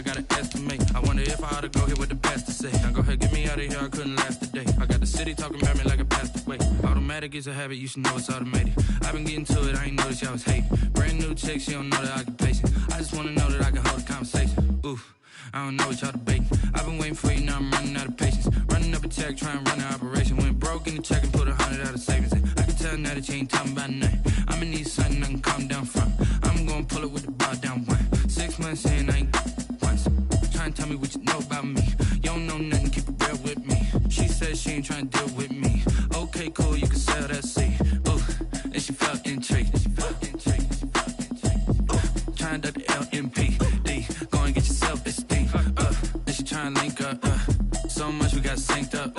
gotta estimate. I wonder if I ought to go here with the pastor say. Now go ahead, get me out of here, I couldn't last today. I got the city talking about me like a passed away. Automatic is a habit, you should know it's automated. I've been getting to it, I ain't noticed y'all was hating. Brand new chick, she don't know the occupation. I just wanna know that I can hold a conversation. Oof, I don't know what y'all debating. I've been waiting for you, now I'm running out of patience. Running up a check, trying to run an operation. Went broke in the check and put 100 out of savings in. I can tell now that you ain't talking about nothing. I'ma need something I can calm down from. I'm gonna pull it with the bar down one. 6 months in, I ain't once. Trying to tell me what you know about me. You don't know nothing, keep it real with me. She said she ain't trying to deal with me. Okay, cool, you can sell that seed. Ooh, and she felt intrigued. Trying to duck the LMPD. Go and get your self-esteem. And she trying to link up. So much we got synced up.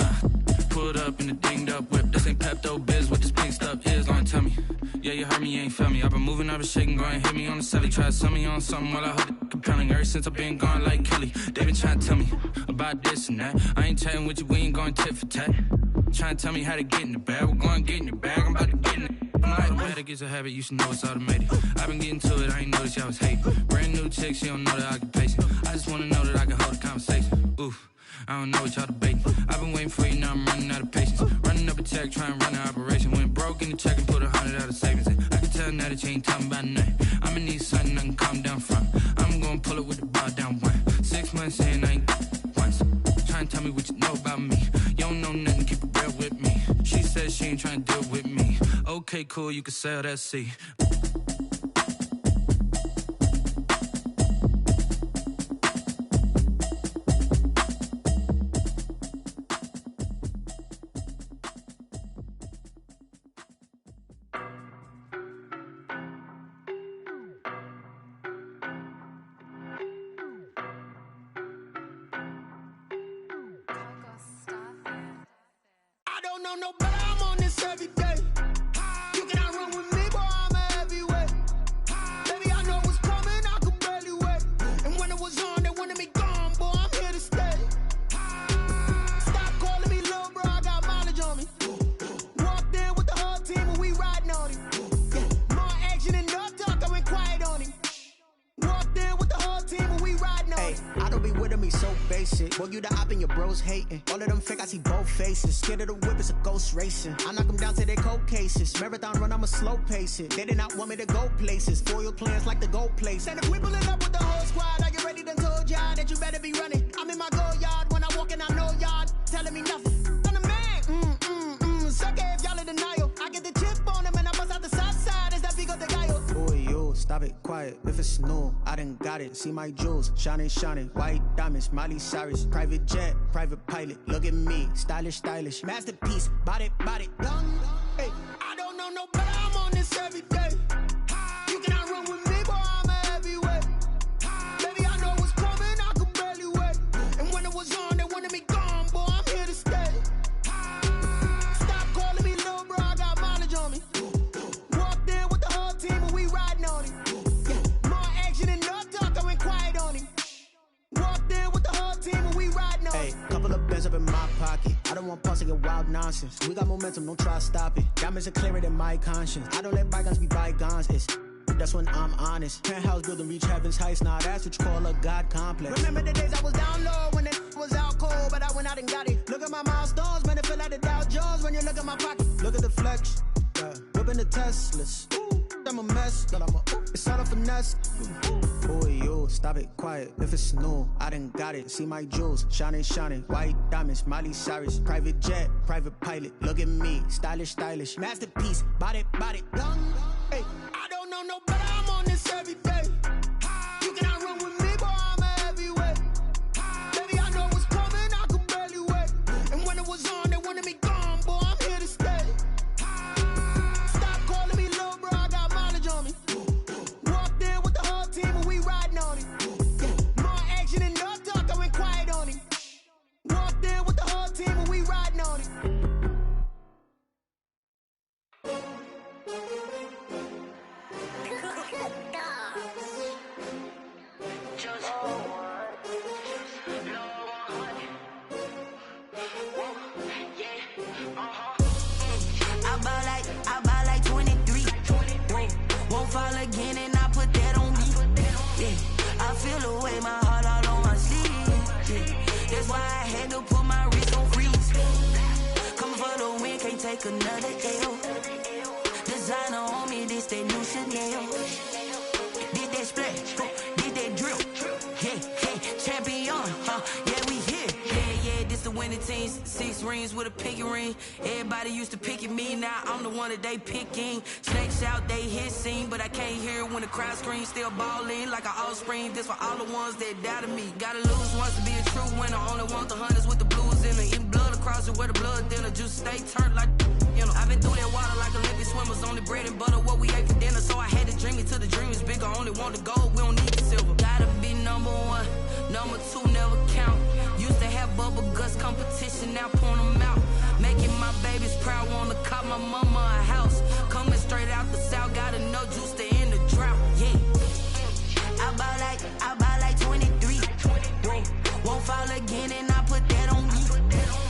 Pulled up in the dinged up whip. This ain't Pepto-Biz, what this pink stuff is. Gonna tell me. Yeah, you heard me, you ain't felt me. I've been moving, I've been shaking, go and hit me on the celly. Try to sell me on something while I hold it compelling. Ever since I've been gone like Kelly, they been trying to tell me about this and that. I ain't chatting with you, we ain't going tit for tat. Trying to tell me how to get in the bag. We're going to get in your bag, I'm about to get in it. Automatic is a habit, you should know it's automated. I've been getting to it, I ain't noticed y'all was hating. Brand new chick, she don't know the occupation. I just wanna know that I can hold a conversation. Oof, I don't know what y'all debating. I've been waiting for you, now I'm running out of patience. Running up a check, trying to run an operation. Went broke in the check and put 100 out of savings in. I can tell now that you ain't talking about nothing. I'ma need something I can calm down from. I'm gonna pull it with the bar down one. 6 months in, I ain't once. Trying to tell me what you know about me. You don't know nothing, keep it real with me. She said she ain't trying to deal with me. Okay, cool, you can sell that seed. No, but I'm on this every day. You cannot run with me, boy, I'm a heavyweight. Baby, I know what's coming, I could barely wait. And when it was on, they wanted me gone, boy, I'm here to stay. Stop calling me little bro, I got mileage on me. Walked in with the whole team and we riding on him. More action and no talk, I went quiet on him. Walked in with the whole team and we riding on him. I don't be with him, he's so basic. Boy, you the op and your bros hating. All of them fake, I see both faces. Scared of the whip, it's a ghost racing. I knock them down to their cold cases. Marathon run, I'ma slow pace it. They did not want me to go places. Foil plans like the go place. And if we pulling up with the whole squad, are you ready? Done told y'all that you better be running. I'm in my go yard. When I walk in, I know y'all telling me nothing. I'm the man. Suck it if y'all in denial. I get the chip on him and I bust out the south side. Is that Vigo de Gallo? Boy, yo, stop it, quiet. If it's new, I done got it. See my jewels, shining, shining. White diamonds, Miley Cyrus. Private jet, private pilot. Look at me, stylish, stylish. Masterpiece, body, done. Hey, I don't know no better, I'm on this every day. You cannot run with me, boy, I'm a heavyweight. Baby, I know what's coming, I could barely wait. And when it was on, they wanted me gone, boy, I'm here to stay. Stop calling me little bro, I got mileage on me. Walked in with the whole team and we riding on him. More action and no talk, I went quiet on him. Walked in with the whole team and we riding on him. Hey, couple of bands up in my pocket. I don't want pause to get wild nonsense. We got momentum, don't try to stop it. Diamonds are clearer than my conscience. I don't let bygones be bygones. That's when I'm honest. Penthouse building, reach heaven's heights. Now that's what you call a God complex. Remember the days I was down low when it was out cold, but I went out and got it. Look at my milestones, man, it feel like the Dow Jones when you look at my pocket. Look at the flex, whipping the Teslas. I'm a mess, but it's all a finesse. Boy, yo, stop it, quiet. If it's new, I done got it. See my jewels, shining, shining. White diamonds, Miley Cyrus. Private jet, private pilot. Look at me, stylish, stylish. Masterpiece, body, done. Hey, I don't know no better, I'm on this every day. You cannot run with me, boy, I'm a heavyweight. Baby, I know what's coming, I could barely wait. And when it was on, they wanted me gone, boy, I'm here to stay. Stop calling me little bro, I got mileage on me. Walked in with the whole team and we riding on him. More action and no talk, I went quiet on him. Walked in with the whole team and we riding on him. I buy like 23. Won't fall again and I put that on me. Yeah, I feel the way my heart all on That's why I had to put my wrist on freeze. Coming for the win, can't take another L. Designer on me, this that new Chanel. Did that splash, did that drill. Yeah, champion, yeah, we here. Yeah, this the winning team. 6 rings with a pinky ring. Everybody used to pick at me, now I'm the one that they picking. Snakes out, they hit scene, but I can't hear it when the crowd screams. Still ballin' like an offspring. This for all the ones that doubted me. Gotta lose once to be a true winner. Only want the hunters with the blues in it. Eating blood across it where the blood dinner. Juice stay turned like, you know. I've been through that water like Olympic swimmers. Only bread and butter, what we ate for dinner. So I had to dream it till the dream is bigger. Only want the gold, we don't need the silver. Gotta be number 1, number 2 never count. Used to have bubble guts competition, now point them out. Making my babies proud, wanna cop my mama a house. Coming straight out the south, gotta know juice to end the drought. Yeah, I buy like 23. Won't fall again, and I put that on me.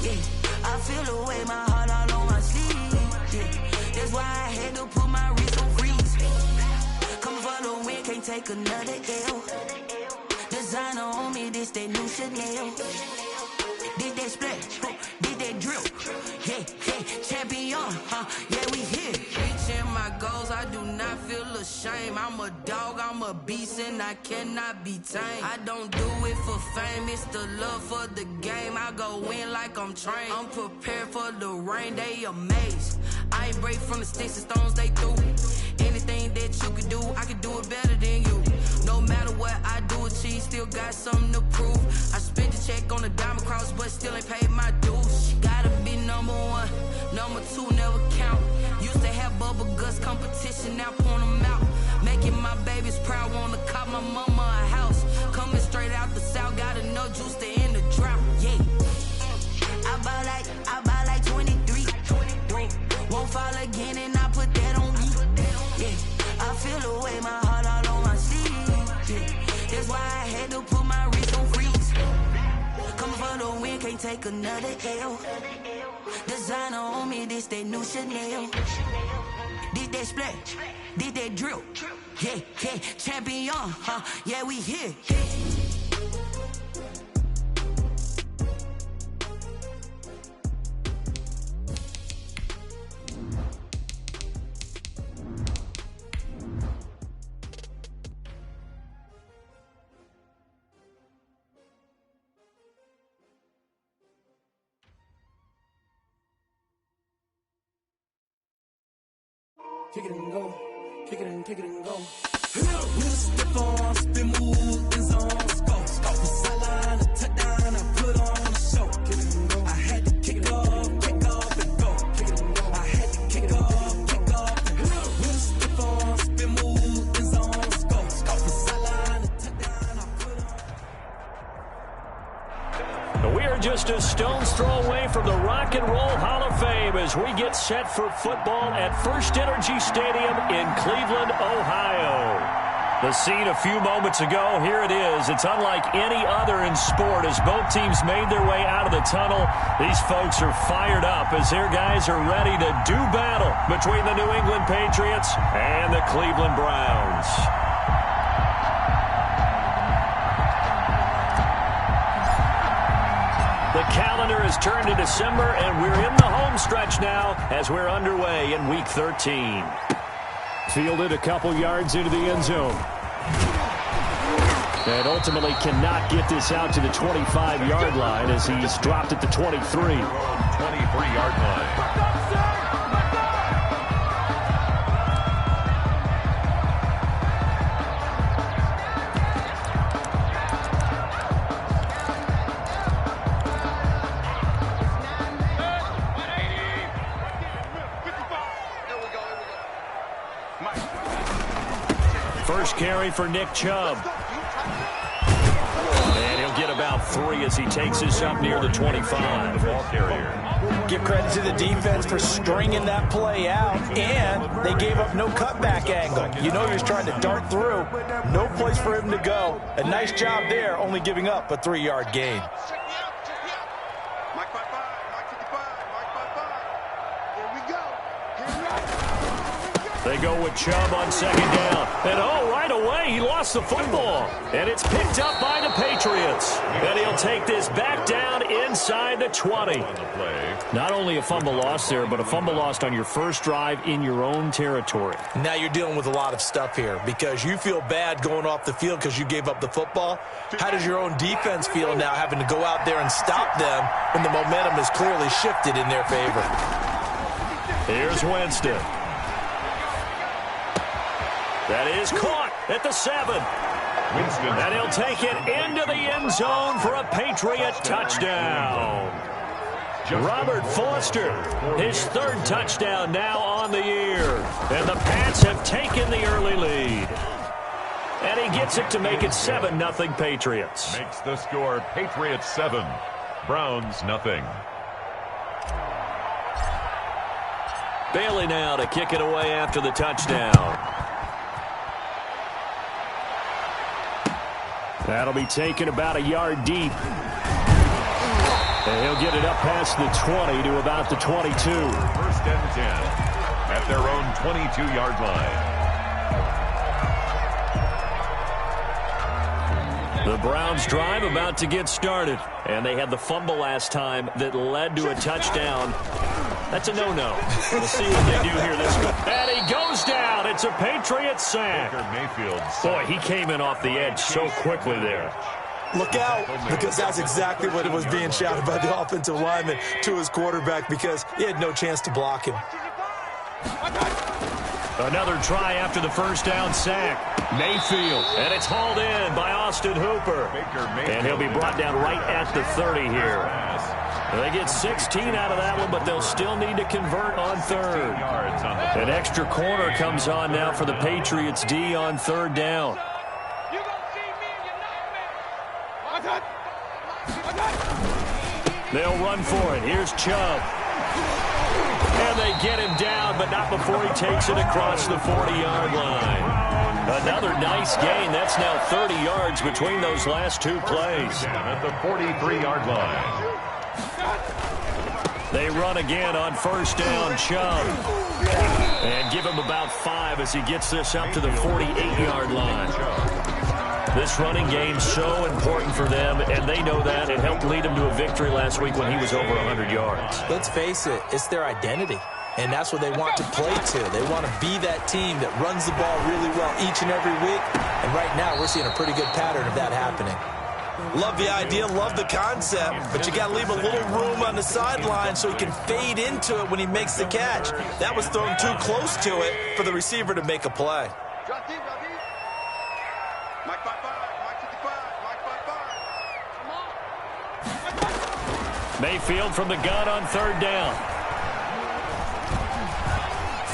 Yeah, I feel the way, my heart all on my sleeve. Yeah, that's why I had to put my wrist on freeze. Coming for the win, can't take another L. Designer on me, this that new Chanel. Did that splash, did that drill. Yeah, champion, yeah, we here. Reaching my goals, I do not feel ashamed. I'm a dog, I'm a beast, and I cannot be tamed. I don't do it for fame, it's the love for the game. I go in like I'm trained. I'm prepared for the rain, they amazed. I ain't break from the sticks and stones they threw. Anything that you can do, I can do it better than you. No matter what I do, achieve, still got something to prove. I spent the check on the diamond cross, but still ain't paid my dues. Gotta be number 1, number 2 never count. Used to have bubble guts competition, now point them out. Making my babies proud, wanna cop my mama a house. Coming straight out the south, gotta know juice to end the drought. Yeah, I buy like 23. Won't fall again, and I put that on me. Yeah, I feel the way, my heart all on my sleeve. Yeah, that's why I had to put my wrist on freeze. Coming for the win, can't take another L. Designer on me, this that new Chanel. Did that splash, did that drill. Yeah, champion, yeah, we here. Kick it and go, kick it and go. We'll step on, spin, move, in zone, go. The sideline, a touchdown, I put on a show. Kick it and go. I had to kick off and go. Kick it and go. I had to kick off and go. We'll step on, spin, move, in zone, go. The sideline, a touchdown, I put on. We are just a stone's throw away from the Rock and Roll Hall of Fame as we get set for football at First Energy Stadium in Cleveland, Ohio. The scene a few moments ago, here it is. It's unlike any other in sport as both teams made their way out of the tunnel. These folks are fired up as their guys are ready to do battle between the New England Patriots and the Cleveland Browns. The calendar has turned to December, and we're in the home stretch now as we're underway in Week 13. Fielded a couple yards into the end zone. And ultimately cannot get this out to the 25-yard line as he's dropped at the 23. 23-yard line. First carry for Nick Chubb. And he'll get about 3 as he takes this up near the 25. The ball carrier. Give credit to the defense for stringing that play out, and they gave up no cutback angle. You know he was trying to dart through. No place for him to go. A nice job there, only giving up a 3-yard gain. They go with Chubb on second down. And right away, he lost the football. And it's picked up by the Patriots. And he'll take this back down inside the 20. Not only a fumble loss there, but a fumble lost on your first drive in your own territory. Now you're dealing with a lot of stuff here because you feel bad going off the field because you gave up the football. How does your own defense feel now having to go out there and stop them when the momentum is clearly shifted in their favor? Here's Winston. That is caught at the 7. And he'll take it into the end zone for a Patriot touchdown. Robert Foster, his 3rd touchdown now on the year. And the Pats have taken the early lead. And he gets it to make it 7-0 Patriots. Makes the score Patriots 7, Browns 0. Bailey now to kick it away after the touchdown. That'll be taken about a yard deep. And he'll get it up past the 20 to about the 22. 1st and 10 at their own 22-yard line. The Browns drive about to get started. And they had the fumble last time that led to a touchdown. That's a no-no. We'll see what they do here this week. And he goes down. It's a Patriot sack. Boy, he came in off the edge so quickly there. Look out, because that's exactly what it was being shouted by the offensive lineman to his quarterback because he had no chance to block him. Another try after the first down sack. Mayfield, and it's hauled in by Austin Hooper. And he'll be brought down right at the 30 here. They get 16 out of that one, but they'll still need to convert on 3rd. An extra corner comes on now for the Patriots D on 3rd down. They'll run for it. Here's Chubb. And they get him down, but not before he takes it across the 40-yard line. Another nice gain. That's now 30 yards between those last 2 plays. At the 43-yard line. They run again on 1st down, Chubb. And give him about 5 as he gets this up to the 48-yard line. This running game so important for them, and they know that. It helped lead them to a victory last week when he was over 100 yards. Let's face it, it's their identity, and that's what they want to play to. They want to be that team that runs the ball really well each and every week, and right now we're seeing a pretty good pattern of that happening. Love the idea, love the concept, but you got to leave a little room on the sideline so he can fade into it when he makes the catch. That was thrown too close to it for the receiver to make a play. Mayfield from the gun on 3rd down.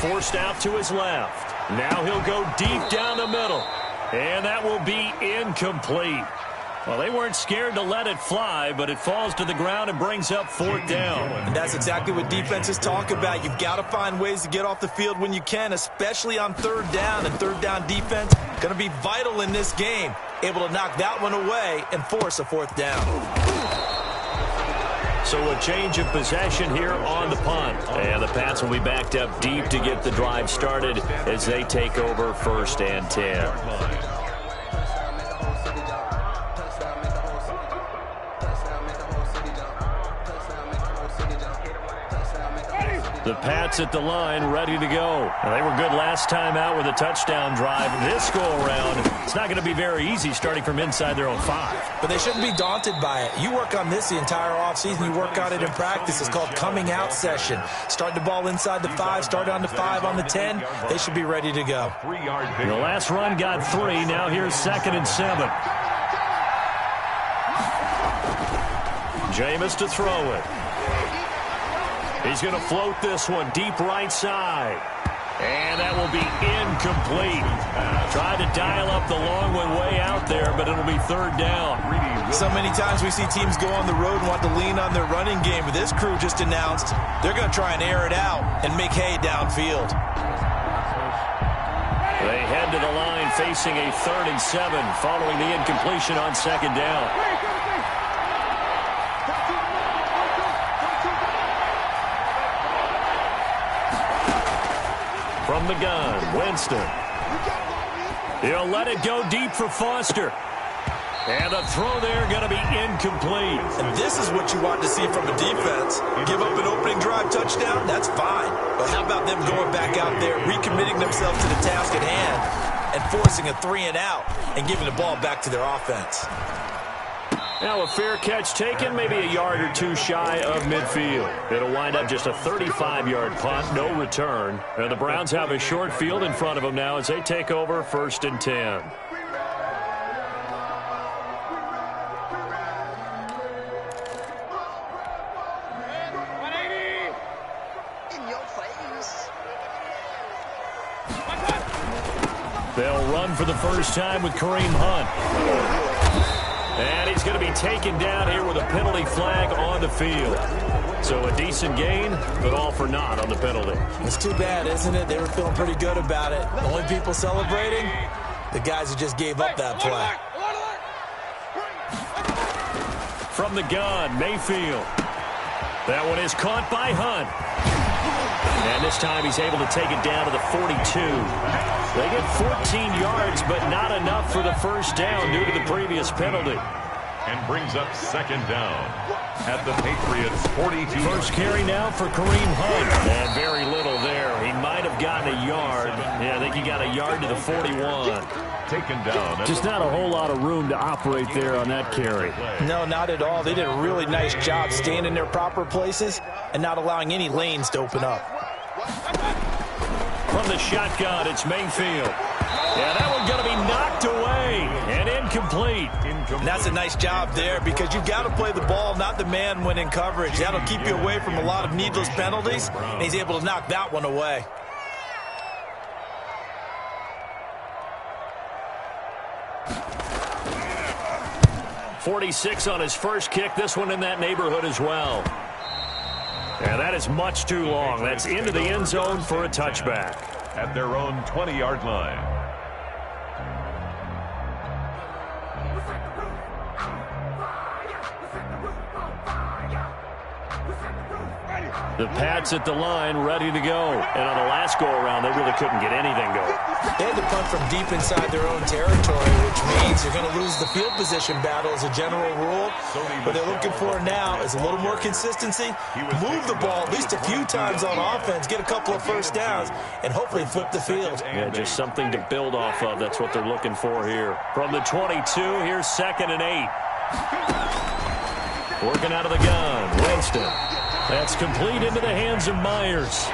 Forced out to his left. Now he'll go deep down the middle. And that will be incomplete. Well, they weren't scared to let it fly, but it falls to the ground and brings up 4th down. And that's exactly what defenses talk about. You've got to find ways to get off the field when you can, especially on 3rd down. And 3rd down defense going to be vital in this game. Able to knock that one away and force a 4th down. So a change of possession here on the punt. And the Pats will be backed up deep to get the drive started as they take over 1st and 10. The Pats at the line, ready to go. Now, they were good last time out with a touchdown drive. This go-around, it's not going to be very easy starting from inside their own 5. But they shouldn't be daunted by it. You work on this the entire offseason. You work on it in practice. It's called coming out session. Start the ball inside the 5, start on the 5, on the 10. They should be ready to go. The last run got 3. Now here's 2nd and 7. Jameis to throw it. He's going to float this one deep right side. And that will be incomplete. Tried to dial up the long one way out there, but it'll be 3rd down. So many times we see teams go on the road and want to lean on their running game, but this crew just announced they're going to try and air it out and make hay downfield. They head to the line facing a 3rd and 7 following the incompletion on 2nd down. From the gun, Winston. He'll let it go deep for Foster. And the throw there going to be incomplete. And this is what you want to see from a defense. Give up an opening drive touchdown, that's fine. But how about them going back out there, recommitting themselves to the task at hand, and forcing a 3-and-out and giving the ball back to their offense. Now a fair catch taken, maybe a yard or two shy of midfield. It'll wind up just a 35-yard punt, no return. And the Browns have a short field in front of them now as they take over 1st and 10. They'll run for the first time with Kareem Hunt. And he's going to be taken down here with a penalty flag on the field. So a decent gain, but all for naught on the penalty. It's too bad, isn't it? They were feeling pretty good about it. The only people celebrating, the guys who just gave up that play. From the gun, Mayfield. That one is caught by Hunt. And this time he's able to take it down to the 42. They get 14 yards, but not enough for the first down due to the previous penalty. And brings up 2nd down at the Patriots' 42. First carry now for Kareem Hunt. And very little there. He might have gotten a yard. Yeah, I think he got a yard to the 41. Taken down. Just not a whole lot of room to operate there on that carry. No, not at all. They did a really nice job staying in their proper places and not allowing any lanes to open up. From the shotgun, it's Mayfield. Yeah, that one's going to be knocked away and incomplete. And that's a nice job there because you've got to play the ball, not the man when in coverage. That'll keep you away from a lot of needless penalties, and he's able to knock that one away. .46 on his first kick. This one in that neighborhood as well. And that is much too long. That's into the end zone for a touchback. At their own 20-yard line. The Pats at the line, ready to go. And on the last go-around, they really couldn't get anything going. They had to punt from deep inside their own territory, which means you're going to lose the field position battle as a general rule. What they're looking for now is a little more consistency, move the ball at least a few times on offense, get a couple of first downs, and hopefully flip the field. Yeah, just something to build off of. That's what they're looking for here. From the 22, here's 2nd and 8. Working out of the gun, Winston. That's complete into the hands of Myers.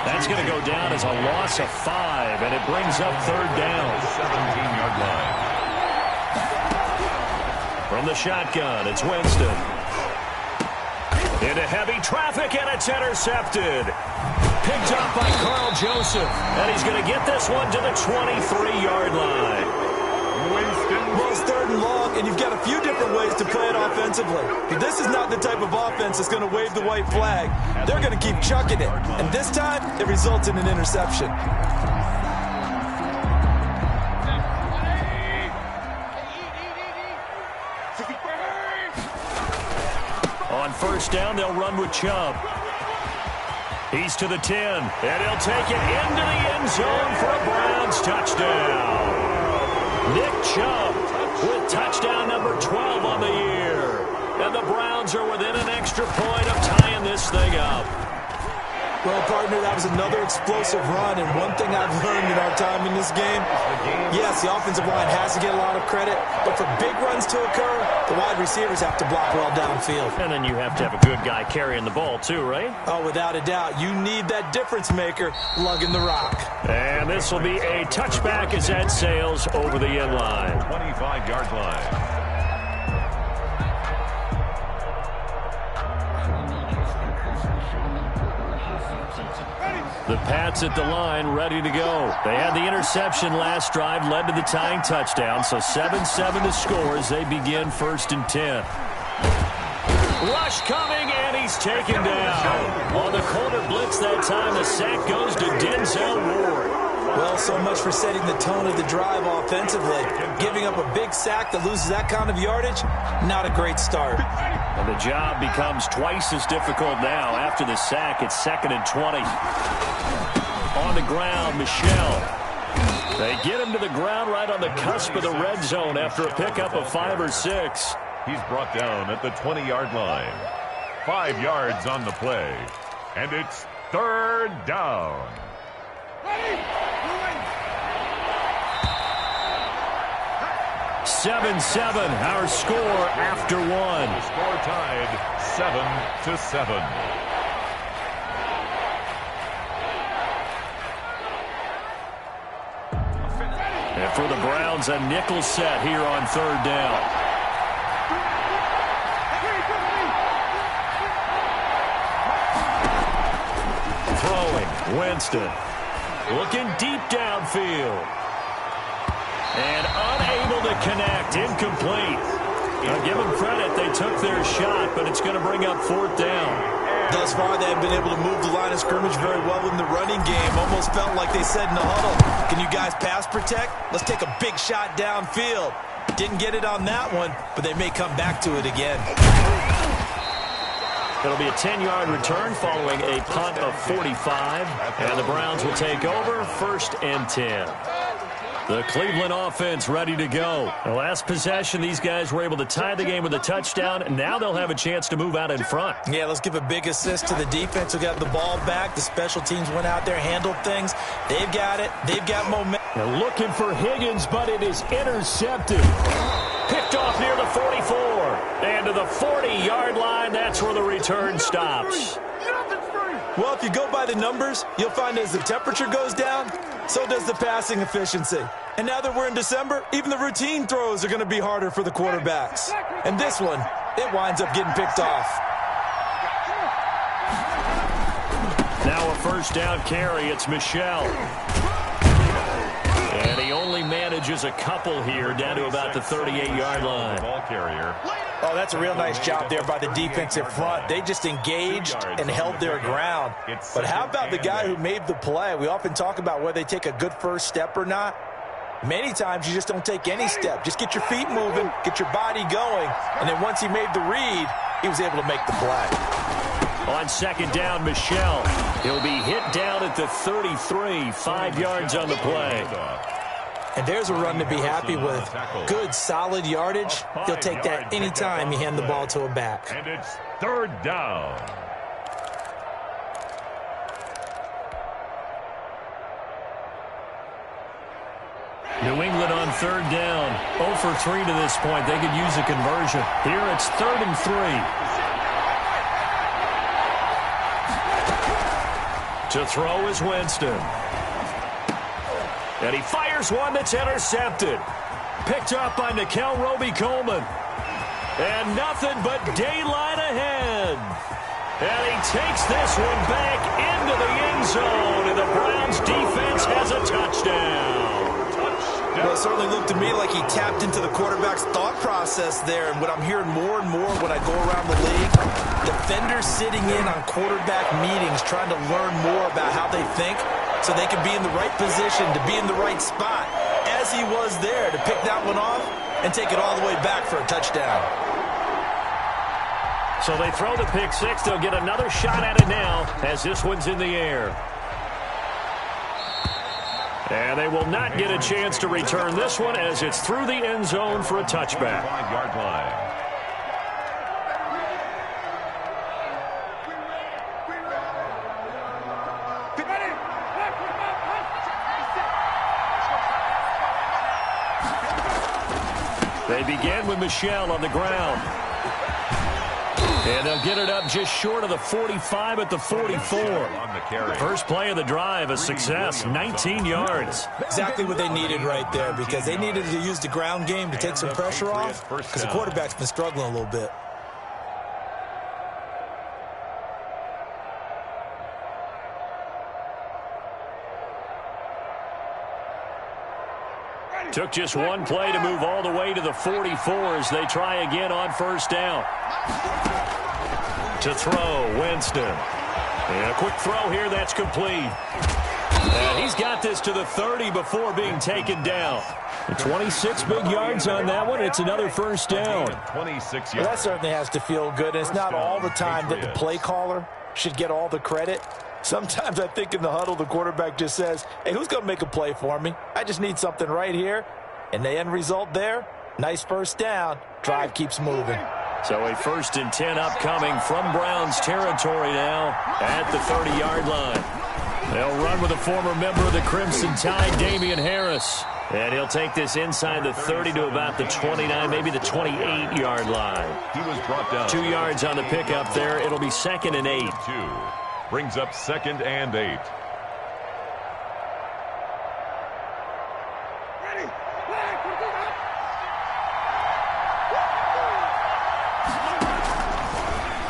That's going to go down as a loss of 5, and it brings up 3rd down. 17-yard line. From the shotgun, it's Winston. Into heavy traffic, and it's intercepted. Picked up by Carl Joseph, and he's going to get this one to the 23-yard line. Well, it's 3rd and long, and you've got a few different ways to play it offensively. But this is not the type of offense that's going to wave the white flag. They're going to keep chucking it. And this time, it results in an interception. On first down, they'll run with Chubb. He's to the 10, and he'll take it into the end zone for a Browns touchdown. Nick Chubb with touchdown number 12 on the year. And the Browns are within an extra point of tying this thing up. Well, partner, that was another explosive run, and one thing I've learned in our time in this game, yes, the offensive line has to get a lot of credit, but for big runs to occur, the wide receivers have to block well downfield. And then you have to have a good guy carrying the ball too, right? Oh, without a doubt. You need that difference maker lugging the rock. And this will be a touchback as that sails over the end line. 25-yard line. The Pats at the line, ready to go. They had the interception last drive, led to the tying touchdown, so 7-7 to score as they begin 1st and 10. Rush coming, and he's taken down. On the corner blitz that time, the sack goes to Denzel Ward. Well, so much for setting the tone of the drive offensively. Giving up a big sack that loses that kind of yardage, not a great start. And the job becomes twice as difficult now. After the sack, it's 2nd and 20. On the ground, Michelle. They get him to the ground right on the cusp of the red zone after a pickup of 5 or 6. He's brought down at the 20-yard line. 5 yards on the play. And it's 3rd down. 7-7, our score after 1. The score tied 7-7. And for the Browns, a nickel set here on 3rd down. Throwing, Winston. Looking deep downfield. And unable to connect. Incomplete. Now give them credit. They took their shot, but it's going to bring up 4th down. Thus far, they have been able to move the line of scrimmage very well in the running game. Almost felt like they said in the huddle, can you guys pass protect? Let's take a big shot downfield. Didn't get it on that one, but they may come back to it again. It'll be a 10-yard return following a punt of 45. And the Browns will take over 1st and 10. The Cleveland offense ready to go. The last possession, these guys were able to tie the game with a touchdown, and now they'll have a chance to move out in front. Yeah, let's give a big assist to the defense who got the ball back. The special teams went out there, handled things. They've got it. They've got momentum. They're looking for Higgins, but it is intercepted. Picked off near the 44. And to the 40-yard line, that's where the return stops. Well, if you go by the numbers, you'll find as the temperature goes down, so does the passing efficiency. And now that we're in December, even the routine throws are going to be harder for the quarterbacks. And this one, it winds up getting picked off. Now a 1st down carry. It's Michel. And he only manages a couple here down to about the 38-yard line. Ball carrier. Oh, that's a real nice job there by the defensive front. They just engaged and held their ground. But how about the guy who made the play? We often talk about whether they take a good first step or not. Many times you just don't take any step. Just get your feet moving, get your body going, and then once he made the read, he was able to make the play. On 2nd down, Michel. He'll be hit down at the 33, 5 yards on the play. And there's a run to be happy with. Good, solid yardage. He'll take that anytime you hand the ball to a back. And it's 3rd down. New England on 3rd down. 0 for 3 to this point. They could use a conversion. Here it's 3rd and 3. To throw is Winston. And he fires one that's intercepted. Picked up by Nikel Roby-Coleman. And nothing but daylight ahead. And he takes this one back into the end zone. And the Browns defense has a touchdown. Well, it certainly looked to me like he tapped into the quarterback's thought process there. And what I'm hearing more and more when I go around the league, defenders sitting in on quarterback meetings trying to learn more about how they think so they can be in the right position, to be in the right spot, as he was there, to pick that one off and take it all the way back for a touchdown. So they throw the pick 6. They'll get another shot at it now as this one's in the air. And they will not get a chance to return this one as it's through the end zone for a touchback. 5-yard line. They begin with Michel on the ground. And they'll get it up just short of the 45 at the 44. First play of the drive, a success, 19 yards. Exactly what they needed right there, because they needed to use the ground game to take some pressure off, because the quarterback's been struggling a little bit. Took just one play to move all the way to the 44 as they try again on 1st down. To throw, Winston. And a quick throw here, that's complete. And he's got this to the 30 before being taken down. 26 big yards on that one. It's another 1st down. 26 yards. Well, that certainly has to feel good. It's not all the time that the play caller should get all the credit. Sometimes I think in the huddle, the quarterback just says, hey, who's going to make a play for me? I just need something right here. And the end result there, nice first down. Drive keeps moving. So a 1st and 10 upcoming from Browns territory now at the 30-yard line. They'll run with a former member of the Crimson Tide, Damian Harris. And he'll take this inside the 30 to about the 29, maybe the 28-yard line. He was brought down. 2 yards on the pickup there. It'll be 2nd and 8. 2 brings up 2nd and 8.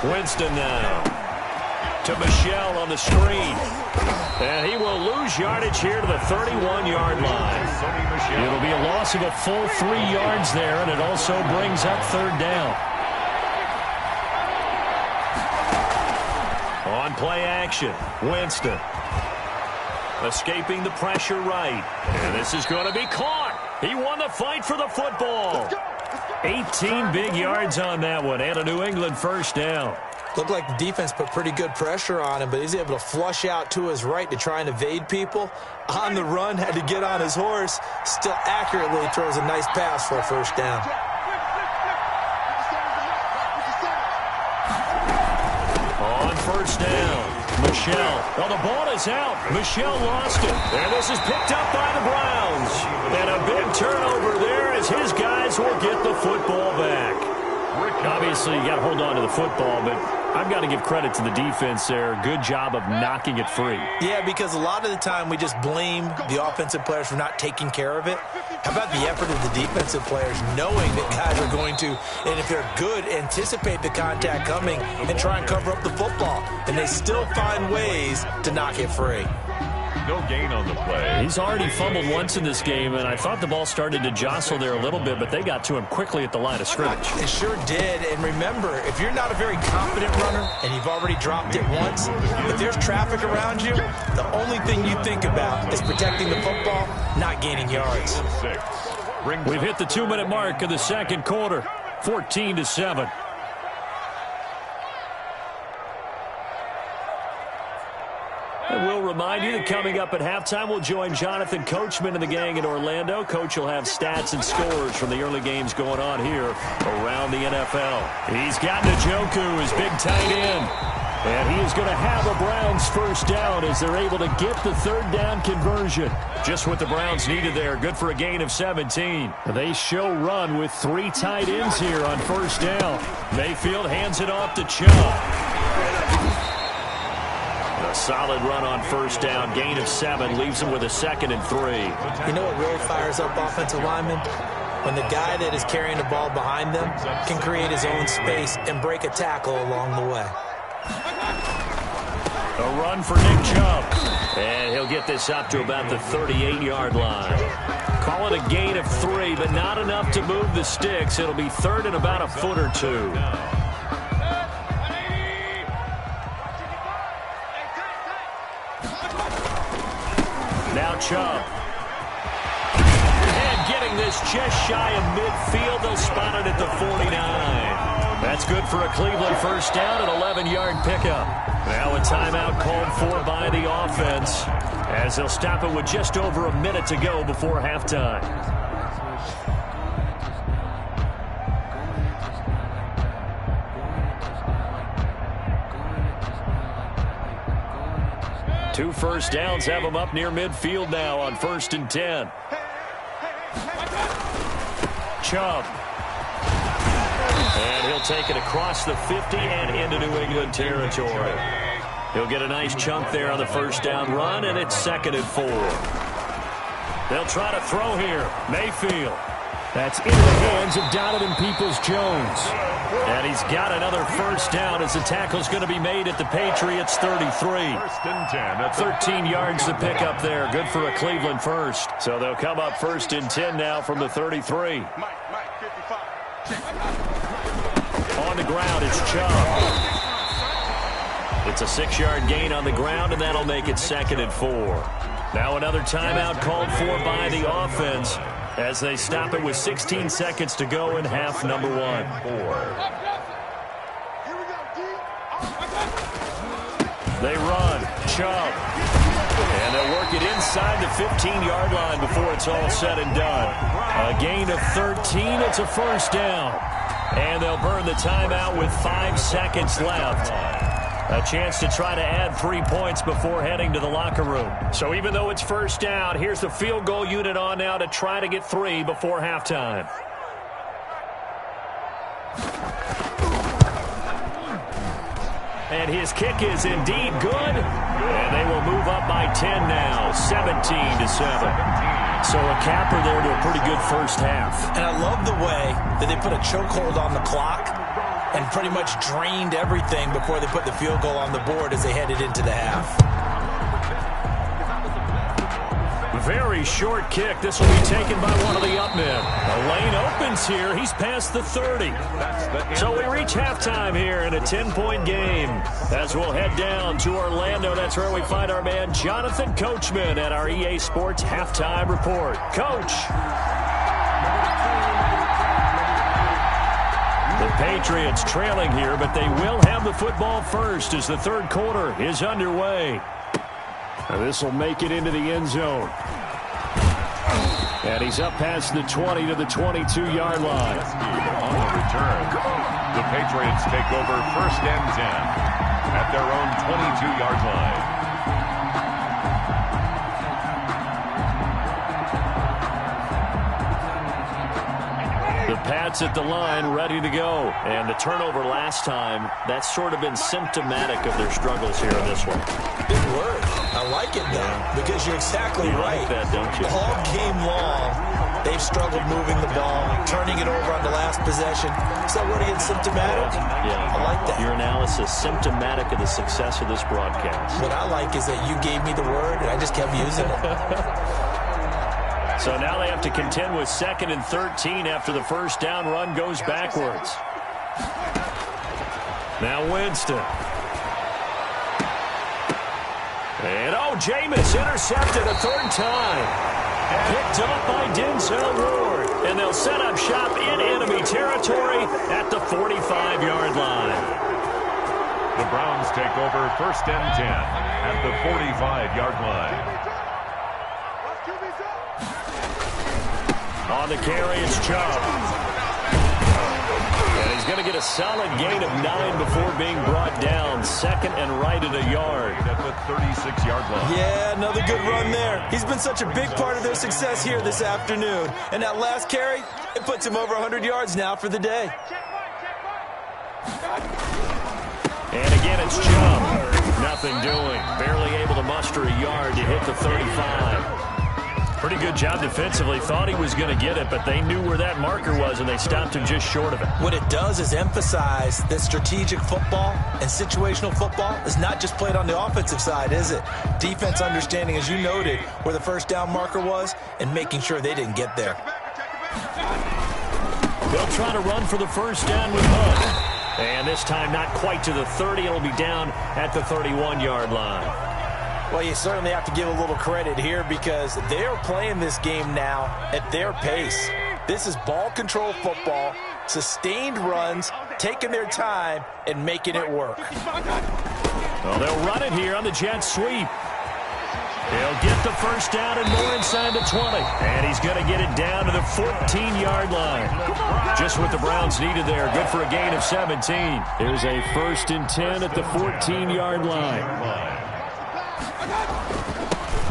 Winston now to Michelle on the screen. And he will lose yardage here to the 31-yard line. It'll be a loss of a full 3 yards there, and it also brings up 3rd down. On play action, Winston. Escaping the pressure right. And this is going to be caught. He won the fight for the football. 18 big yards on that one, and a New England 1st down. Looked like the defense put pretty good pressure on him, but he's able to flush out to his right to try and evade people. On the run, had to get on his horse. Still accurately throws a nice pass for a 1st down. On 1st down, Michelle. Oh, the ball is out. Michelle lost it. And this is picked up by the Browns. And a big turnover there as his guys will get the football back. Obviously, you got to hold on to the football, but I've got to give credit to the defense there. Good job of knocking it free. Yeah, because a lot of the time we just blame the offensive players for not taking care of it. How about the effort of the defensive players knowing that guys are going to, and if they're good, anticipate the contact coming and try and cover up the football. And they still find ways to knock it free. No gain on the play. He's already fumbled once in this game, and I thought the ball started to jostle there a little bit, but they got to him quickly at the line of scrimmage. It sure did. And remember, if you're not a very confident runner and you've already dropped it once, if there's traffic around you, the only thing you think about is protecting the football, not gaining yards. We've hit the 2-minute mark of the 2nd quarter, 14-7. And we'll remind you that coming up at halftime, we'll join Jonathan Coachman and the gang in Orlando. Coach will have stats and scores from the early games going on here around the NFL. He's got Njoku, his big tight end. And he is going to have a Browns 1st down as they're able to get the 3rd down conversion. Just what the Browns needed there. Good for a gain of 17. They show run with 3 tight ends here on 1st down. Mayfield hands it off to Chubb. A solid run on 1st down. Gain of 7 leaves him with a 2nd and 3. You know what really fires up offensive linemen? When the guy that is carrying the ball behind them can create his own space and break a tackle along the way. A run for Nick Chubb. And he'll get this up to about the 38-yard line. Call it a gain of 3, but not enough to move the sticks. It'll be 3rd and about a foot or 2. Now Chubb. And getting this just shy of midfield. They'll spot it at the 49. That's good for a Cleveland 1st down, an 11-yard pickup. Now a timeout called for by the offense as they'll stop it with just over a minute to go before halftime. Two 1st downs have them up near midfield now on 1st and 10. Chubb. And he'll take it across the 50 and into New England territory. He'll get a nice chunk there on the 1st down run, and it's 2nd and 4. They'll try to throw here. Mayfield. That's into the hands of Donovan Peoples-Jones. And he's got another 1st down as the tackle's going to be made at the Patriots 33. 1st and 10. 13 yards to pick up there. Good for a Cleveland 1st. So they'll come up 1st and 10 now from the 33. On the ground, it's Chubb. It's a 6-yard gain on the ground, and that'll make it 2nd and 4. Now another timeout called for by the offense as they stop it with 16 seconds to go in half number 1. They run. Chubb. And they'll work it inside the 15-yard line before it's all said and done. A gain of 13. It's a first down. And they'll burn the timeout with 5 seconds left. A chance to try to add 3 points before heading to the locker room. So even though it's first down, here's the field goal unit on now to try to get 3 before halftime. And his kick is indeed good. And they will move up by 10 now, 17-7. So a capper there to a pretty good first half. And I love the way that they put a chokehold on the clock and pretty much drained everything before they put the field goal on the board as they headed into the half. Very short kick. This will be taken by one of the up men. The lane opens here. He's past the 30. So we reach halftime here in a 10-point game. As we'll head down to Orlando, that's where we find our man Jonathan Coachman at our EA Sports Halftime Report. Coach. The Patriots trailing here, but they will have the football first as the third quarter is underway. This will make it into the end zone. And he's up past the 20 to the 22-yard line. On the return, the Patriots take over first and 10 at their own 22-yard line. The Pats at the line, ready to go. And the turnover last time, that's sort of been symptomatic of their struggles here in this one. Big word. I like it, though, because you're exactly right. Like that, don't you? All game long, they've struggled moving the ball, turning it over on the last possession. Is that word again, symptomatic? Yeah. I like that. Your analysis, symptomatic of the success of this broadcast. What I like is that you gave me the word, and I just kept using it. So now they have to contend with 2nd and 13 after the first down run goes backwards. Now Winston. And, Jameis intercepted a third time. Picked up by Denzel Ward. And they'll set up shop in enemy territory at the 45-yard line. The Browns take over first and 10 at the 45-yard line. On the carry, it's Chubb. And he's going to get a solid gain of 9 before being brought down. 2nd and right at a yard. At the 36-yard line. Yeah, another good run there. He's been such a big part of their success here this afternoon. And that last carry, it puts him over 100 yards now for the day. And again, it's Chubb. Nothing doing. Barely able to muster a yard to hit the 35. Pretty good job defensively. Thought he was going to get it, but they knew where that marker was, and they stopped him just short of it. What it does is emphasize that strategic football and situational football is not just played on the offensive side, is it? Defense understanding, as you noted, where the first down marker was and making sure they didn't get there. They'll try to run for the first down with Hunt. And this time not quite to the 30. It'll be down at the 31-yard line. Well, you certainly have to give a little credit here because they're playing this game now at their pace. This is ball control football, sustained runs, taking their time, and making it work. Well, they'll run it here on the jet sweep. They'll get the first down and more inside the 20. And he's going to get it down to the 14-yard line. Just what the Browns needed there. Good for a gain of 17. Here's a 1st and 10 at the 14-yard line.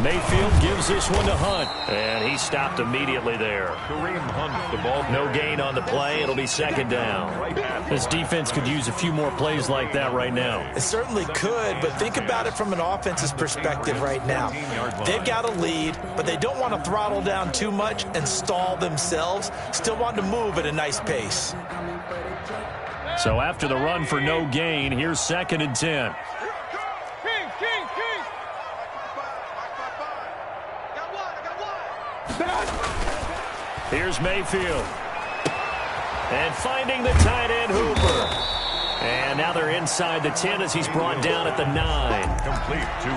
Mayfield gives this one to Hunt, and he stopped immediately there. Kareem Hunt, the ball. No gain on the play. It'll be 2nd down. This defense could use a few more plays like that right now. It certainly could, but think about it from an offense's perspective right now. They've got a lead, but they don't want to throttle down too much and stall themselves. Still want to move at a nice pace. So after the run for no gain, here's 2nd and 10. Here's Mayfield. And finding the tight end, Hooper. And now they're inside the 10 as he's brought down at the 9.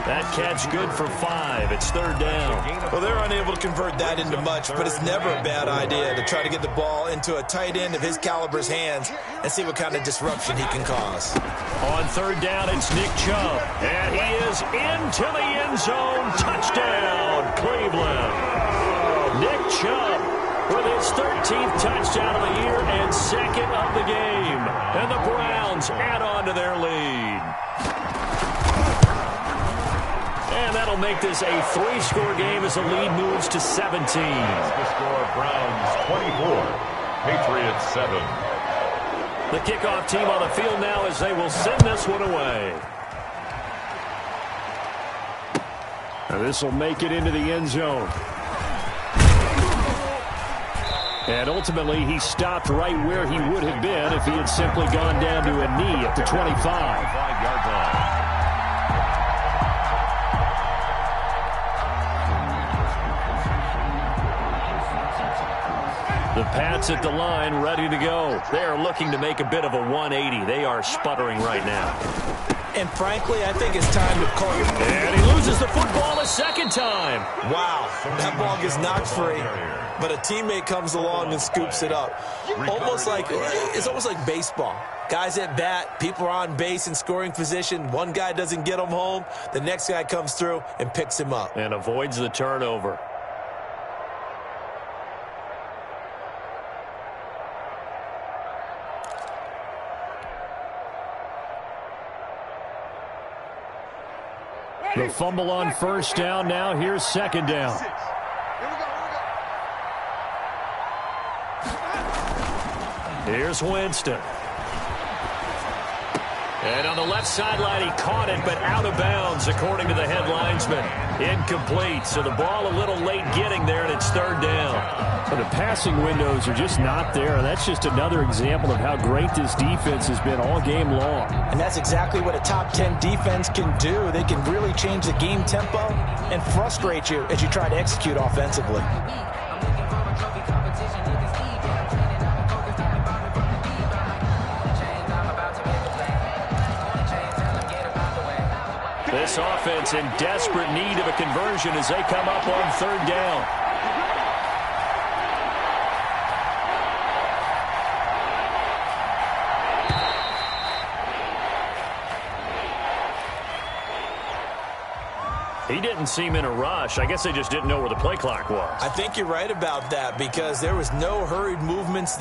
That catch good for 5. It's third down. Well, they're unable to convert that into much, but it's never a bad idea to try to get the ball into a tight end of his caliber's hands and see what kind of disruption he can cause. On third down, it's Nick Chubb. And he is into the end zone. Touchdown, Cleveland. Nick Chubb with his 13th touchdown of the year and second of the game. And the Browns add on to their lead. And that'll make this a 3-score game as the lead moves to 17. The score, Browns 24, Patriots 7. The kickoff team on the field now as they will send this one away. And this will make it into the end zone. And ultimately, he stopped right where he would have been if he had simply gone down to a knee at the 25. 5-yard line. The Pats at the line, ready to go. They are looking to make a bit of a 180. They are sputtering right now. And frankly, I think it's time to call it. And he loses the football a second time. Wow, that ball gets knocked free, but a teammate comes along and scoops it up. It's almost like baseball. Guys at bat, people are on base in scoring position. One guy doesn't get him home. The next guy comes through and picks him up. And avoids the turnover. The fumble on first down. Now here's second down. Here's Winston. And on the left sideline, he caught it, but out of bounds, according to the head linesman. Incomplete, so the ball a little late getting there, and it's third down. So the passing windows are just not there, and that's just another example of how great this defense has been all game long. And that's exactly what a top 10 defense can do. They can really change the game tempo and frustrate you as you try to execute offensively. This offense in desperate need of a conversion as they come up on third down. He didn't seem in a rush. I guess they just didn't know where the play clock was. I think you're right about that because there was no hurried movements.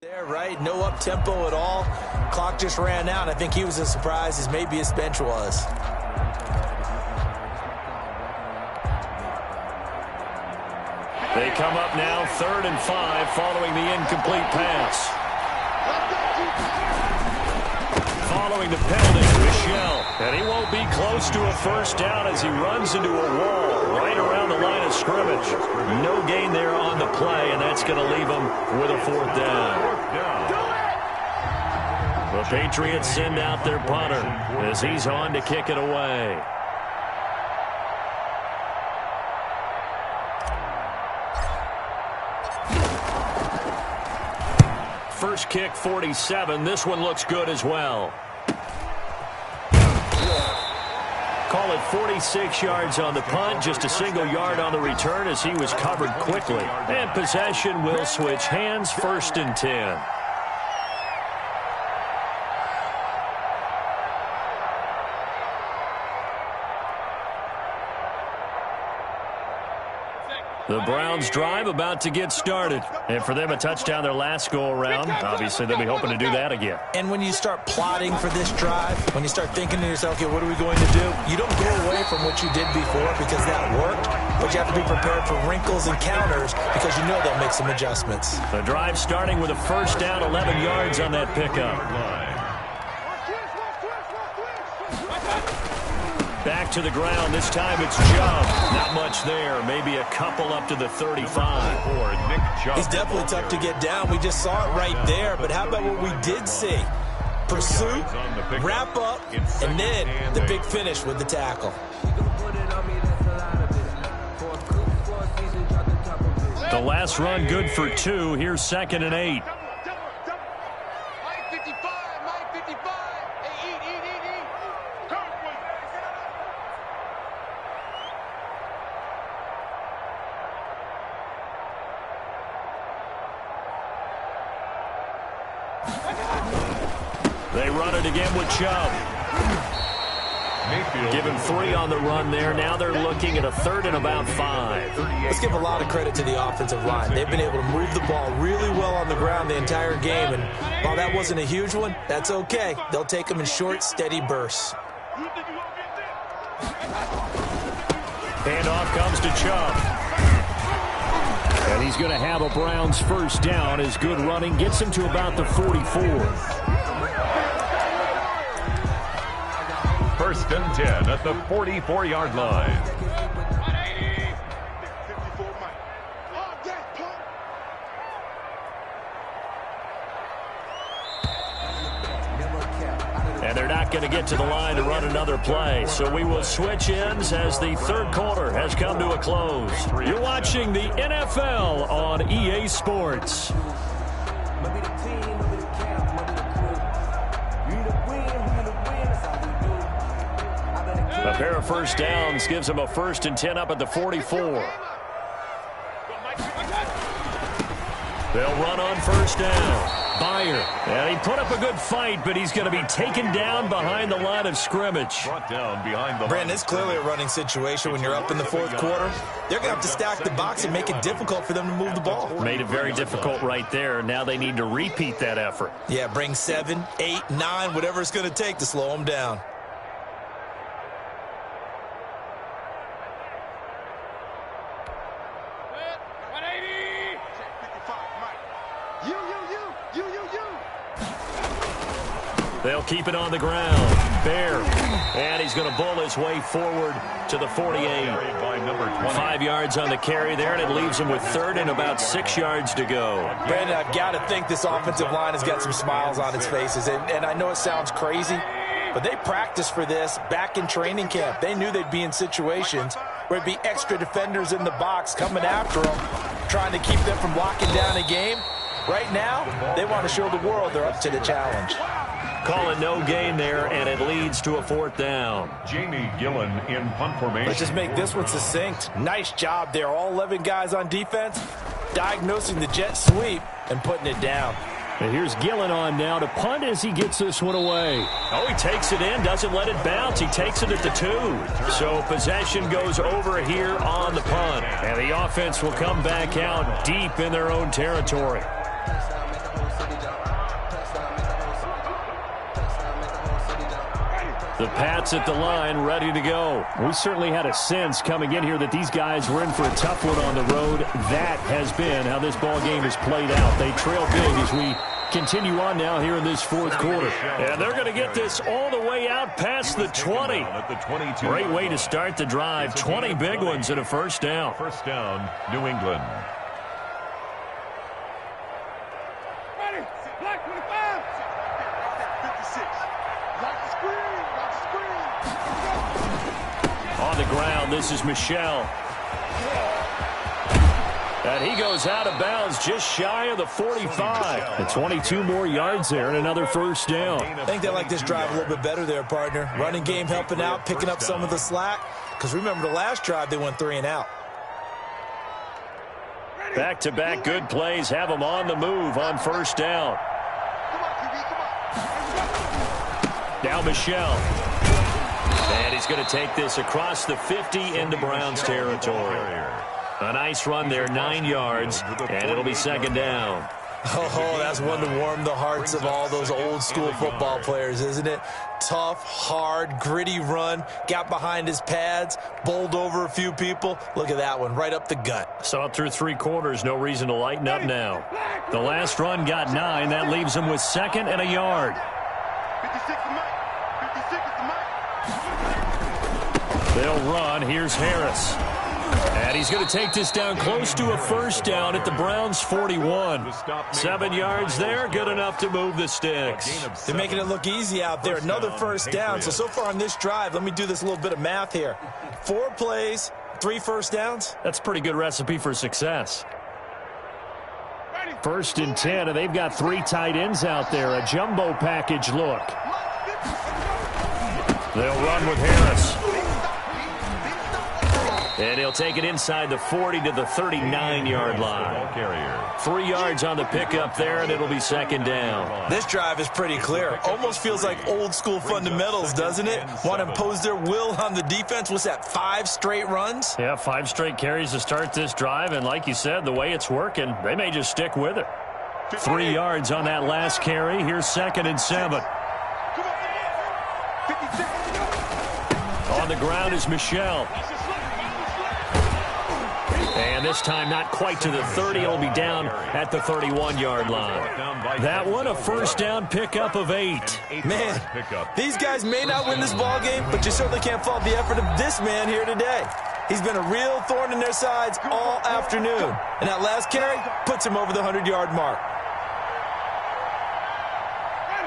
There, right? No up-tempo at all. Clock just ran out. I think he was as surprised as maybe his bench was. They come up now 3rd and 5 following the incomplete pass. Following the penalty, Michel. And he won't be close to a first down as he runs into a wall right around the line of scrimmage. No gain there on the play, and that's going to leave him with a 4th down. The Patriots send out their punter as he's on to kick it away. first kick 47. This one looks good as well. Call it 46 yards on the punt, just a single yard on the return as he was covered quickly. And possession will switch hands, 1st and 10. The Browns drive about to get started. And for them, a touchdown their last go-around. Obviously, they'll be hoping to do that again. And when you start plotting for this drive, when you start thinking to yourself, okay, what are we going to do? You don't go away from what you did before because that worked, but you have to be prepared for wrinkles and counters because you know they'll make some adjustments. The drive starting with a first down, 11 yards on that pickup. Back to the ground. This time it's Chubb. Not much there. Maybe a couple up to the 35. He's definitely tough to get down. We just saw it right there. But how about what we did see? Pursuit, wrap up, and then the big finish with the tackle. The last run good for 2. Here's 2nd and 8. They run it again with Chubb. Give him 3 on the run there. Now they're looking at a 3rd and about 5. Let's give a lot of credit to the offensive line. They've been able to move the ball really well on the ground the entire game. And while that wasn't a huge one, that's okay. They'll take them in short, steady bursts. Handoff comes to Chubb. And he's going to have a Browns first down as good running gets him to about the 44. 1st and 10 at the 44-yard line. And they're not going to get to the line to run another play. So we will switch ends as the 3rd quarter has come to a close. You're watching the NFL on EA Sports. A pair of first downs gives him a 1st and 10 up at the 44. They'll run on first down. Byer. And he put up a good fight, but he's going to be taken down behind the line of scrimmage. Brought down behind the Brandon, it's clearly a running situation when you're up in the 4th quarter. They're going to have to stack the box and make it difficult for them to move the ball. Made it very difficult right there. Now they need to repeat that effort. Yeah, bring 7, 8, 9, whatever it's going to take to slow them down. They'll keep it on the ground. Bear. And he's going to bull his way forward to the 48. 5 yards on the carry there, and it leaves him with 3rd and about 6 yards to go. Brandon, I've got to think this offensive line has got some smiles on its faces. And I know it sounds crazy, but they practiced for this back in training camp. They knew they'd be in situations where there'd be extra defenders in the box coming after them, trying to keep them from locking down a game. Right now, they want to show the world they're up to the challenge. Call it no gain there, and it leads to a 4th down. Jamie Gillen in punt formation. Let's just make this one succinct. Nice job there. All 11 guys on defense diagnosing the jet sweep and putting it down. And here's Gillen on now to punt as he gets this one away. Oh, he takes it in, doesn't let it bounce. He takes it at the 2. So possession goes over here on the punt. And the offense will come back out deep in their own territory. The Pats at the line, ready to go. We certainly had a sense coming in here that these guys were in for a tough one on the road. That has been how this ball game has played out. They trail big as we continue on now here in this 4th quarter. And they're going to get this all the way out past the 20. Great way to start the drive. 20 big ones and a first down. First down, New England. On the ground, this is Michelle. And he goes out of bounds just shy of the 45. And 22 more yards there and another first down. I think they like this drive a little bit better there, partner. Running game helping out, picking up some of the slack. Because remember the last drive, they went 3 and out. Back-to-back good plays have them on the move on first down. Now Michel. And he's going to take this across the 50 into Browns territory. A nice run there, 9 yards, and it'll be second down. Oh, that's one to warm the hearts of all those old-school football players, isn't it? Tough, hard, gritty run, got behind his pads, bowled over a few people. Look at that one, right up the gut. Saw it through 3 quarters, no reason to lighten up now. The last run got 9. That leaves him with 2nd and a yard. They'll run. Here's Harris. And he's going to take this down close to a first down at the Browns' 41. 7 yards there, good enough to move the sticks. They're making it look easy out there. Another first down. So far on this drive, let me do this little bit of math here. 4 plays, 3 first downs. That's a pretty good recipe for success. 1st and 10, and they've got 3 tight ends out there. A jumbo package look. They'll run with Harris. And he'll take it inside the 40 to the 39-yard line. 3 yards on the pickup there, and it'll be second down. This drive is pretty clear. Almost feels like old-school fundamentals, doesn't it? Want to impose their will on the defense. What's that, 5 straight runs? Yeah, 5 straight carries to start this drive, and like you said, the way it's working, they may just stick with it. 3 yards on that last carry. Here's 2nd and 7. On the ground is Michel. And this time not quite to the 30. It'll be down at the 31-yard line. That one a first down pickup of 8. Man, these guys may not win this ball game, but you certainly can't fault the effort of this man here today. He's been a real thorn in their sides all afternoon. And that last carry puts him over the 100-yard mark.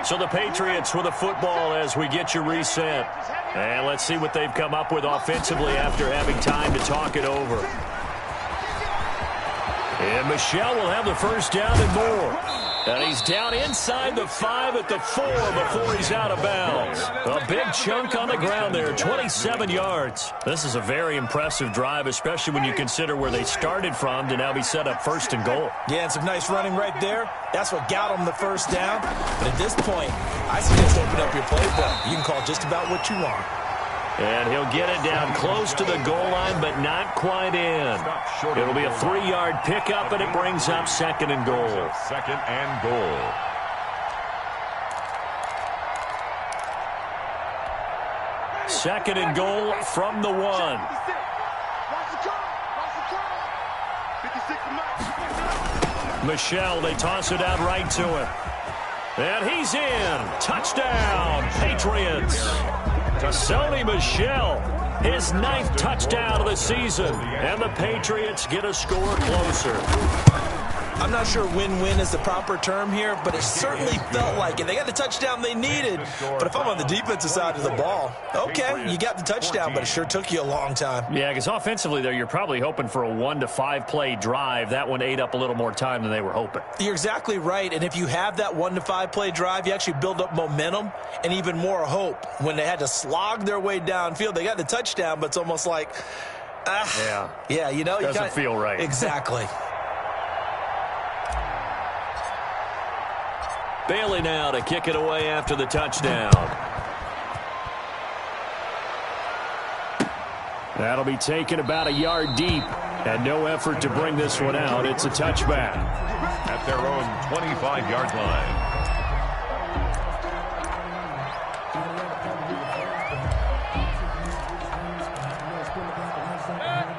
So the Patriots with a football as we get you reset. And let's see what they've come up with offensively after having time to talk it over. And Michel will have the first down and more. And he's down inside the 5 at the 4 before he's out of bounds. A big chunk on the ground there, 27 yards. This is a very impressive drive, especially when you consider where they started from to now be set up 1st and goal. Yeah, and some nice running right there. That's what got them the first down. But at this point, I suggest open up your playbook. You can call just about what you want. And he'll get it down close to the goal line, but not quite in. It'll be a 3-yard pickup, and it brings up 2nd and goal. 2nd and goal. Second and goal from the 1. Michel, they toss it out right to him. And he's in. Touchdown, Patriots. Sony Michel, his 9th touchdown of the season, and the Patriots get a score closer. I'm not sure win-win is the proper term here, but it certainly felt like it. They got the touchdown they needed, but if I'm on the defensive side of the ball, okay, you got the touchdown, but it sure took you a long time. Yeah, because offensively there, you're probably hoping for a 1 to 5 play drive. That one ate up a little more time than they were hoping. You're exactly right, and if you have that 1 to 5 play drive, you actually build up momentum and even more hope. When they had to slog their way downfield, they got the touchdown, but it's almost like, yeah, you know, doesn't feel right. Exactly. Bailey now to kick it away after the touchdown. That'll be taken about a yard deep, and no effort to bring this one out. It's a touchback. At their own 25-yard line.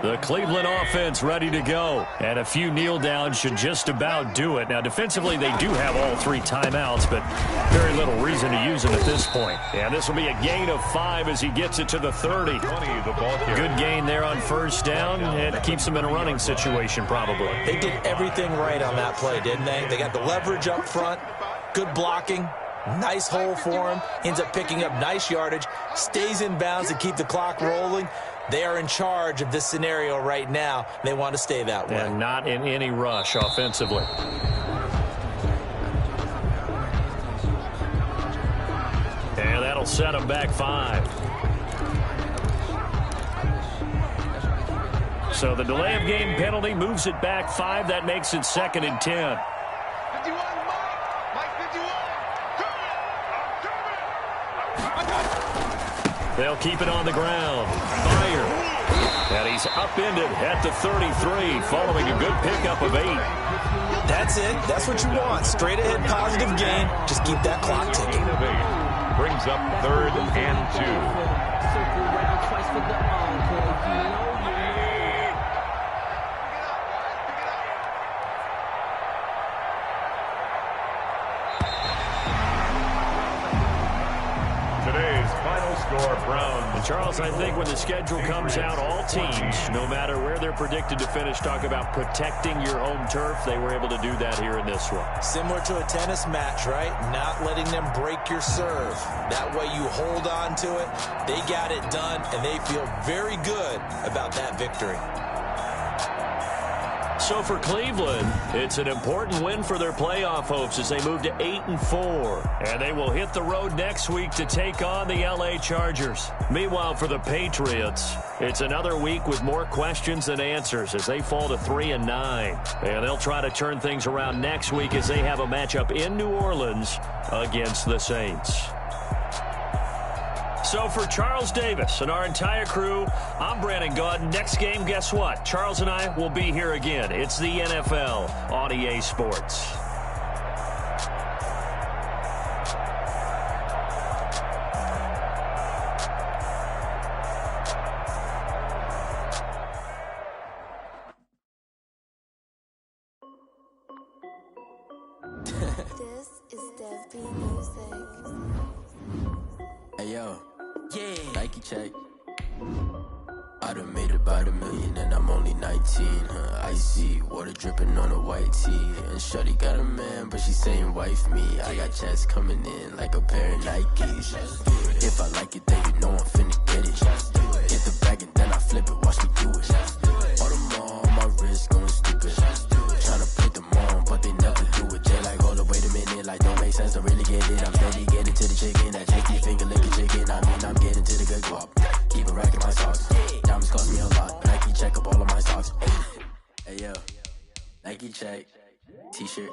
The Cleveland offense ready to go. And a few kneel downs should just about do it. Now, defensively, they do have all 3 timeouts, but very little reason to use them at this point. And this will be a gain of 5 as he gets it to the 30. Good gain there on first down, and it keeps them in a running situation probably. They did everything right on that play, didn't they? They got the leverage up front, good blocking, nice hole for him, ends up picking up nice yardage, stays in bounds to keep the clock rolling. They are in charge of this scenario right now. They want to stay that way. And not in any rush offensively. And that'll set them back 5. So the delay of game penalty moves it back 5. That makes it 2nd and 10. They'll keep it on the ground. Fire. And he's upended at the 33 following a good pickup of 8. That's it. That's what you want. Straight ahead positive gain. Just keep that clock ticking. Brings up 3rd and 2. Browns. And Charles, I think when the schedule comes out, all teams, no matter where they're predicted to finish, talk about protecting your home turf. They were able to do that here in this one. Similar to a tennis match, right? Not letting them break your serve. That way you hold on to it. They got it done, and they feel very good about that victory. So for Cleveland, it's an important win for their playoff hopes as they move to 8-4. And they will hit the road next week to take on the LA Chargers. Meanwhile, for the Patriots, it's another week with more questions than answers as they fall to 3-9. And they'll try to turn things around next week as they have a matchup in New Orleans against the Saints. So for Charles Davis and our entire crew, I'm Brandon Gaudin. Next game, guess what? Charles and I will be here again. It's the NFL on EA Sports. This is Dev B Music. Hey yo, Nike check. I done made about $1 million and I'm only 19. Icy water dripping on a white tee. And shorty got a man, but she saying wife me. I got checks coming in like a pair of Nikes. If I like it, then you know I'm finna get it. Get the bag and then I flip it, watch me do it. All the more on my wrist going stupid. Tryna put them on, but they never do it. They like, hold up, wait a minute, like don't make sense, don't really get it. I'm steady getting to the chicken, that chicky finger licking chicken. I mean, I'm getting to the good guap. Keep a rack in my socks. Diamonds cost me a lot. Nike check up all of my socks. Hey yo, Nike check. T-shirt.